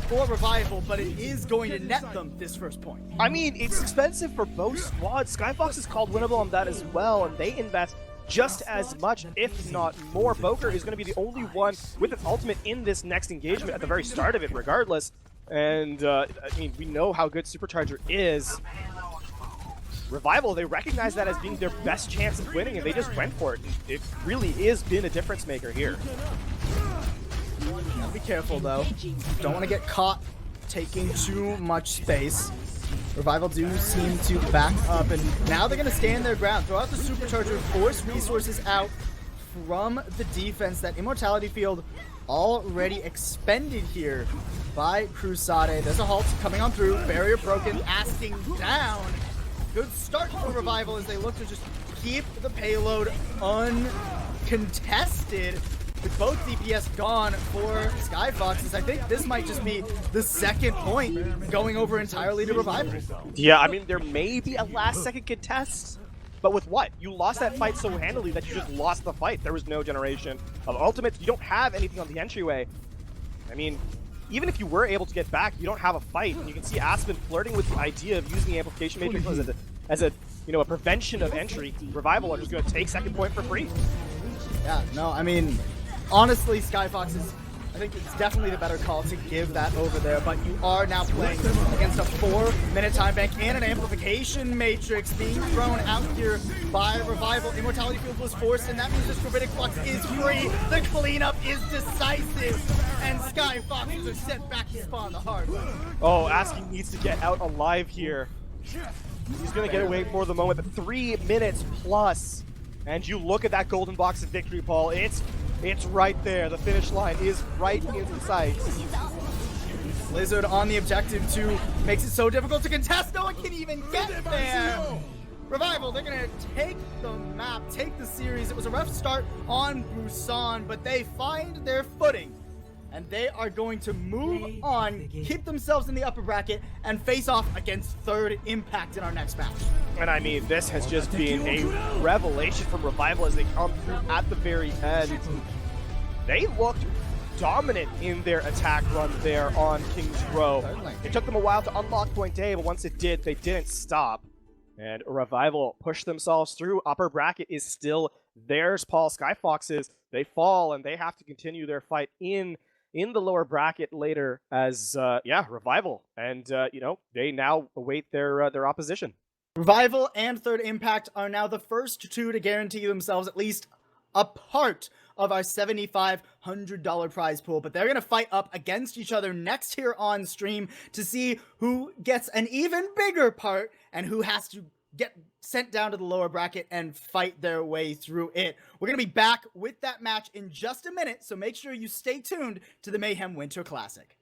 for Revival, but it is going to net them this first point. I mean, it's expensive for both squads. Skyfox is called winnable on that as well, and they invest just as much, if not more. Boger is going to be the only one with an ultimate in this next engagement at the very start of it, regardless. And, I mean, we know how good Supercharger is. Revival, they recognize that as being their best chance of winning, and they just went for it. It really is been a difference maker here. Gotta be careful, though. Don't want to get caught taking too much space. Revival do seem to back up, and now they're going to stand their ground. Throw out the Supercharger, force resources out from the defense. That Immortality Field already expended here by Crusade. There's a halt coming on through. Barrier broken, Asking down. Good start for Revival as they look to just keep the payload uncontested. With both DPS gone for Skyfoxes, I think this might just be the second point going over entirely to Revival. Yeah, I mean, there may be a last-second contest, but with what? You lost that fight so handily that you just lost the fight. There was no generation of ultimates. You don't have anything on the entryway. I mean, even if you were able to get back, you don't have a fight. And you can see Aspen flirting with the idea of using the Amplification Matrix as a prevention of entry. Revival are just going to take second point for free. Yeah, no, I mean, honestly, Skyfoxes, I think it's definitely the better call to give that over there, but you are now playing against a 4-minute time bank and an Amplification Matrix being thrown out here by Revival. Immortality Field was forced, and that means this Gravitic Flux is free. The cleanup is decisive, and Skyfoxes are sent back to spawn the hard way. Oh, Asking needs to get out alive here. He's going to get away for the moment, but 3 minutes plus. And you look at that golden box of victory, Paul. It's It's right there. The finish line is right in sight. Blizzard on the objective 2 makes it so difficult to contest. No one can even get there. Revival, they're going to take the map, take the series. It was a rough start on Busan, but they find their footing. And they are going to move on, keep themselves in the upper bracket, and face off against Third Impact in our next match. And I mean, this has just been a revelation from Revival as they come through at the very end. They looked dominant in their attack run there on King's Row. It took them a while to unlock point A, but once it did, they didn't stop. And Revival pushed themselves through. Upper bracket is still theirs, Paul. Skyfoxes, they fall, and they have to continue their fight in the lower bracket later as, Revival. And, they now await their opposition. Revival and Third Impact are now the first two to guarantee themselves at least a part of our $7,500 prize pool, but they're going to fight up against each other next here on stream to see who gets an even bigger part and who has to get sent down to the lower bracket and fight their way through it. We're going to be back with that match in just a minute, so make sure you stay tuned to the Mayhem Winter Classic.